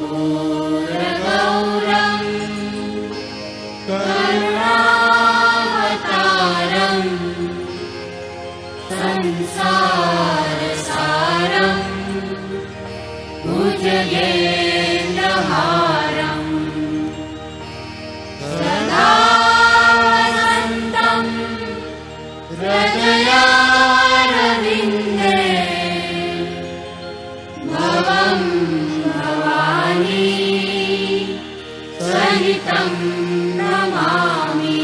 कर्पूरगौरं करुणावतारं संसारसारं भुजगेन्द्रहारं सदा वसन्तं हृदयारविन्दे भवं भवानी सहितं नमामि।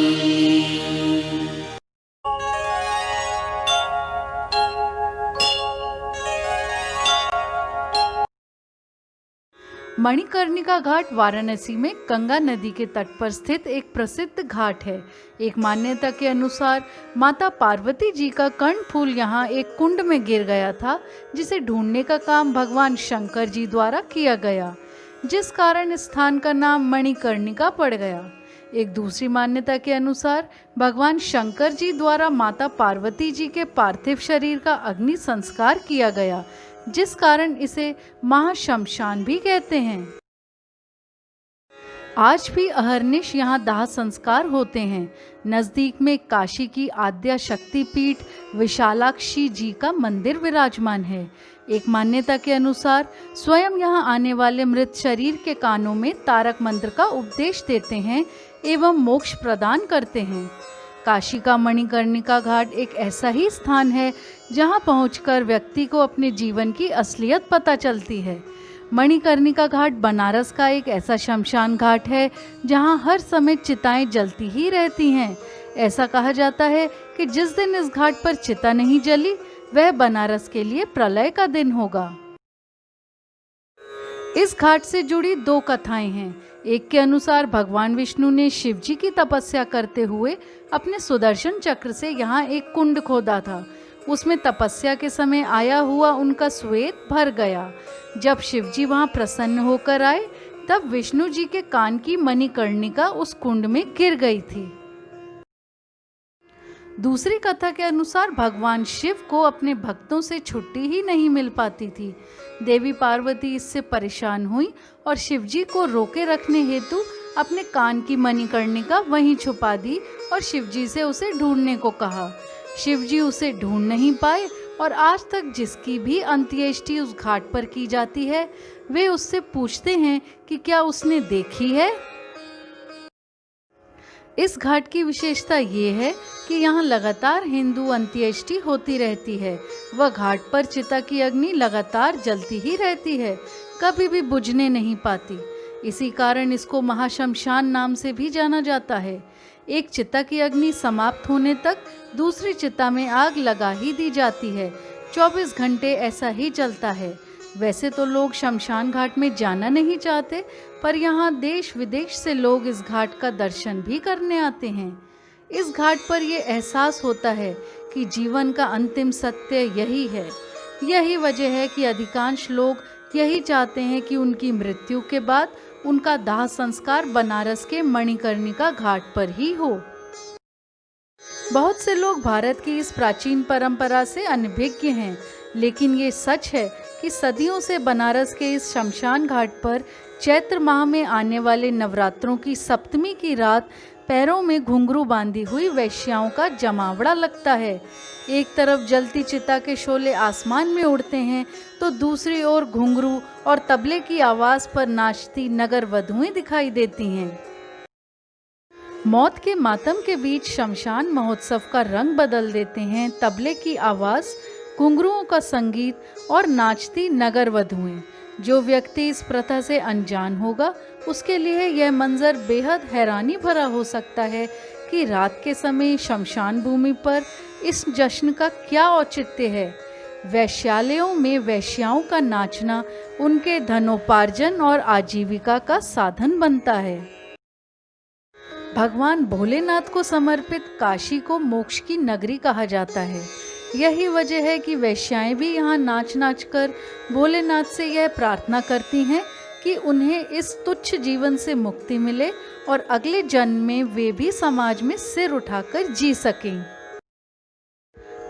मणिकर्णिका घाट वाराणसी में गंगा नदी के तट पर स्थित एक प्रसिद्ध घाट है। एक मान्यता के अनुसार माता पार्वती जी का कर्णफूल यहाँ एक कुंड में गिर गया था, जिसे ढूंढने का काम भगवान शंकर जी द्वारा किया गया, जिस कारण इस स्थान का नाम मणिकर्णिका पड़ गया। एक दूसरी मान्यता के अनुसार भगवान शंकर जी द्वारा माता पार्वती जी के पार्थिव शरीर का अग्नि संस्कार किया गया, जिस कारण इसे महाशमशान भी कहते हैं। आज भी अहर्निश यहाँ दाह संस्कार होते हैं। नजदीक में काशी की आद्या शक्तिपीठ विशालाक्षी जी का मंदिर विराजमान है। एक मान्यता के अनुसार स्वयं यहाँ आने वाले मृत शरीर के कानों में तारक मंत्र का उपदेश देते हैं एवं मोक्ष प्रदान करते हैं। काशी का मणिकर्णिका घाट एक ऐसा ही स्थान है जहां पहुंचकर व्यक्ति को अपने जीवन की असलियत पता चलती है। मणिकर्णिका घाट बनारस का एक ऐसा शमशान घाट है जहां हर समय चिताएं जलती ही रहती हैं। ऐसा कहा जाता है कि जिस दिन इस घाट पर चिता नहीं जली, वह बनारस के लिए प्रलय का दिन होगा। इस घाट से जुड़ी दो कथाएं हैं। एक के अनुसार भगवान विष्णु ने शिव जी की तपस्या करते हुए अपने सुदर्शन चक्र से यहाँ एक कुंड खोदा था। उसमें तपस्या के समय आया हुआ उनका श्वेत भर गया। जब शिव जी वहाँ प्रसन्न होकर आए, तब विष्णु जी के कान की मणिकर्णिका उस कुंड में गिर गई थी। दूसरी कथा के अनुसार भगवान शिव को अपने भक्तों से छुट्टी ही नहीं मिल पाती थी। देवी पार्वती इससे परेशान हुई और शिव जी को रोके रखने हेतु अपने कान की मणिकर्णिका वहीं छुपा दी और शिव जी से उसे ढूंढने को कहा। शिव जी उसे ढूंढ नहीं पाए और आज तक जिसकी भी अंत्येष्टि उस घाट पर की जाती है, वे उससे पूछते हैं कि क्या उसने देखी है। इस घाट की विशेषता ये है कि यहाँ लगातार हिंदू अंत्येष्टि होती रहती है। वह घाट पर चिता की अग्नि लगातार जलती ही रहती है, कभी भी बुझने नहीं पाती। इसी कारण इसको महाशमशान नाम से भी जाना जाता है। एक चिता की अग्नि समाप्त होने तक दूसरी चिता में आग लगा ही दी जाती है। 24 घंटे ऐसा ही चलता है। वैसे तो लोग शमशान घाट में जाना नहीं चाहते, पर यहाँ देश विदेश से लोग इस घाट का दर्शन भी करने आते हैं। इस घाट पर यह एहसास होता है कि जीवन का अंतिम सत्य यही है। यही वजह है कि अधिकांश लोग यही चाहते हैं कि उनकी मृत्यु के बाद उनका दाह संस्कार बनारस के मणिकर्णिका घाट पर ही हो। बहुत से लोग भारत की इस प्राचीन परंपरा से अनभिज्ञ हैं, लेकिन ये सच है कि सदियों से बनारस के इस शमशान घाट पर चैत्र माह में आने वाले नवरात्रों की सप्तमी की रात पैरों में घुंघरू बांधी हुई वैश्याओं का जमावड़ा लगता है। एक तरफ जलती चिता के शोले आसमान में उड़ते हैं, तो दूसरी ओर घुंघरू और तबले की आवाज़ पर नाचती नगर वधुएं दिखाई देती हैं। मौत के मातम के बीच शमशान महोत्सव का रंग बदल देते हैं तबले की आवाज़, घुंघरुओं का संगीत और नाचती नगर वधुएं। जो व्यक्ति इस प्रथा से अनजान होगा, उसके लिए यह मंजर बेहद हैरानी भरा हो सकता है कि रात के समय शमशान भूमि पर इस जश्न का क्या औचित्य है। वैश्यालयों में वैश्याओं का नाचना उनके धनोपार्जन और आजीविका का साधन बनता है। भगवान भोलेनाथ को समर्पित काशी को मोक्ष की नगरी कहा जाता है। यही वजह है कि वैश्याएं भी यहाँ नाच नाच कर भोलेनाथ से यह प्रार्थना करती हैं कि उन्हें इस तुच्छ जीवन से मुक्ति मिले और अगले जन्म में वे भी समाज में सिर उठाकर जी सकें।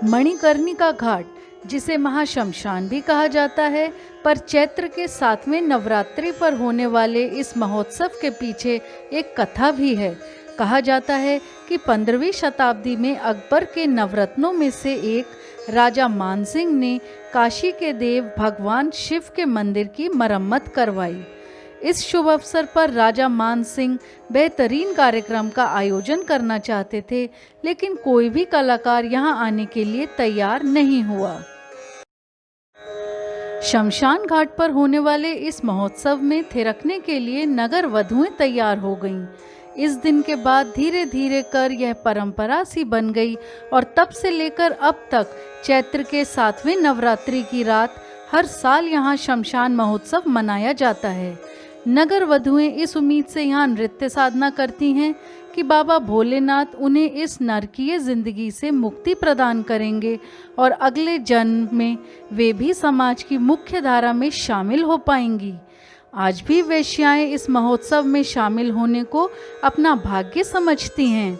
मणिकर्णिका घाट जिसे महाशमशान भी कहा जाता है। पर चैत्र के 7वें नवरात्रि पर होने वाले इस महोत्सव के पीछे एक कथा भी है। कहा जाता है कि 15वीं शताब्दी में अकबर के नवरत्नों में से एक राजा मानसिंह ने काशी के देव भगवान शिव के मंदिर की मरम्मत करवाई। इस शुभ अवसर पर राजा मानसिंह बेहतरीन कार्यक्रम का आयोजन करना चाहते थे, लेकिन कोई भी कलाकार यहाँ आने के लिए तैयार नहीं हुआ। शमशान घाट पर होने वाले इस महोत्सव में थिरकने के लिए नगर वधुएं तैयार हो गईं। इस दिन के बाद धीरे धीरे कर यह परंपरा सी बन गई और तब से लेकर अब तक चैत्र के 7वें नवरात्रि की रात हर साल यहाँ शमशान महोत्सव मनाया जाता है। नगर वधुएं इस उम्मीद से यहाँ नृत्य साधना करती हैं कि बाबा भोलेनाथ उन्हें इस नरकीय जिंदगी से मुक्ति प्रदान करेंगे और अगले जन्म में वे भी समाज की मुख्य धारा में शामिल हो पाएंगी। आज भी वेश्याएं इस महोत्सव में शामिल होने को अपना भाग्य समझती हैं।